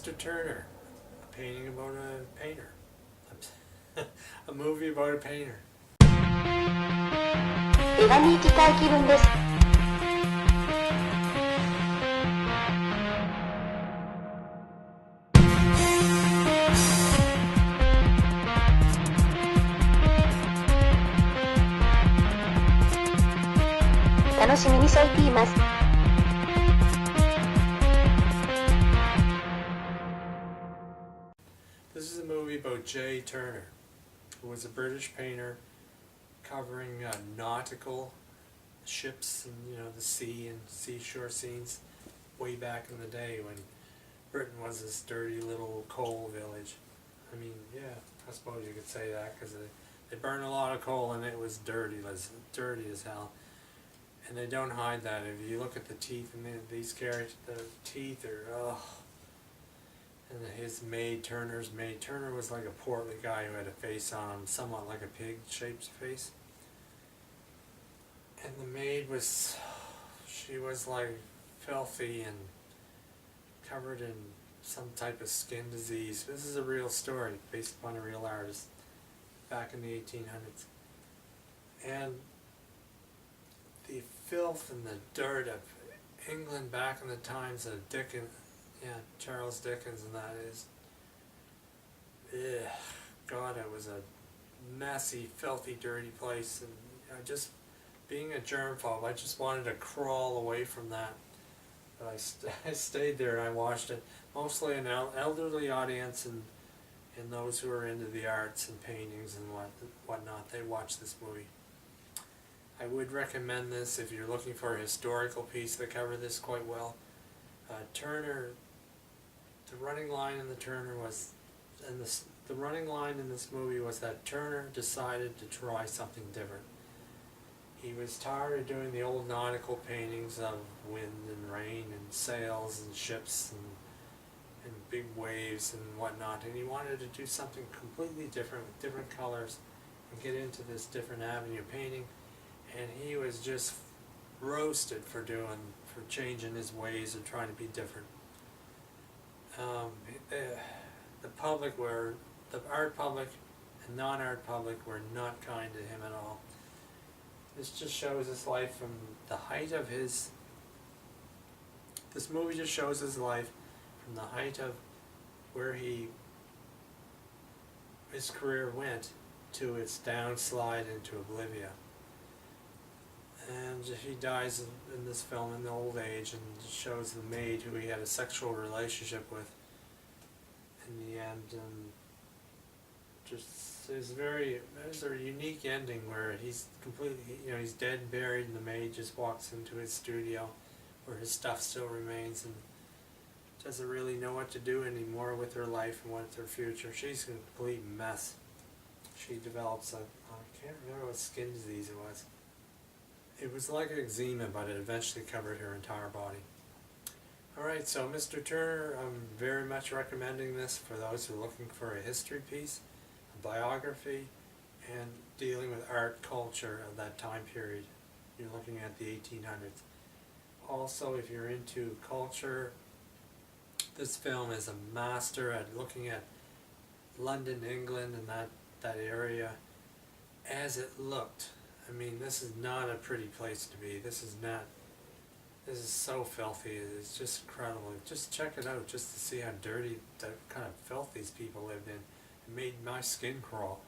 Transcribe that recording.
Mr. Turner, a painting about a painter. A movie about a painter. 映画に行きたい気分です。楽しみにしています。This is a movie about J. Turner, who was a British painter covering nautical ships and the sea and seashore scenes way back in the day when Britain was this dirty little coal village. I mean, yeah, I suppose you could say that because they burned a lot of coal and it was dirty as hell. And they don't hide that. If you look at the teeth and these characters, the teeth are ugh. And his maid, Turner's maid. Turner was like a portly guy who had a face on him, somewhat like a pig-shaped face. And the maid she was like filthy and covered in some type of skin disease. This is a real story based upon a real artist back in the 1800s. And the filth and the dirt of England back in the times of Charles Dickens, and that is, God, it was a messy, filthy, dirty place, and being a germaphobe, I just wanted to crawl away from that. But I stayed there and I watched it, mostly an elderly audience and those who are into the arts and paintings and whatnot. They watch this movie. I would recommend this if you're looking for a historical piece that covered this quite well. Turner, the running line in the running line in this movie was that Turner decided to try something different. He was tired of doing the old nautical paintings of wind and rain and sails and ships and big waves and whatnot, and he wanted to do something completely different with different colors and get into this different avenue of painting. And he was just roasted for changing his ways and trying to be different. The art public and non-art public were not kind to him at all. This just shows his life from the height of this movie just shows his life from the height of where his career went to its downslide into oblivion. And he dies in this film in old age, and shows the maid who he had a sexual relationship with in the end. And there's a unique ending where he's completely, he's dead and buried, and the maid just walks into his studio where his stuff still remains and doesn't really know what to do anymore with her life and what's her future. She's a complete mess. She develops I can't remember what skin disease it was. It was like eczema, but it eventually covered her entire body. Alright, so Mr. Turner, I'm very much recommending this for those who are looking for a history piece, a biography, and dealing with art culture of that time period. You're looking at the 1800s. Also, if you're into culture, this film is a master at looking at London, England, and that area as it looked. I mean, this is not a pretty place to be. This is so filthy. It's just incredible. Just check it out just to see how dirty, the kind of filth these people lived in. It made my skin crawl.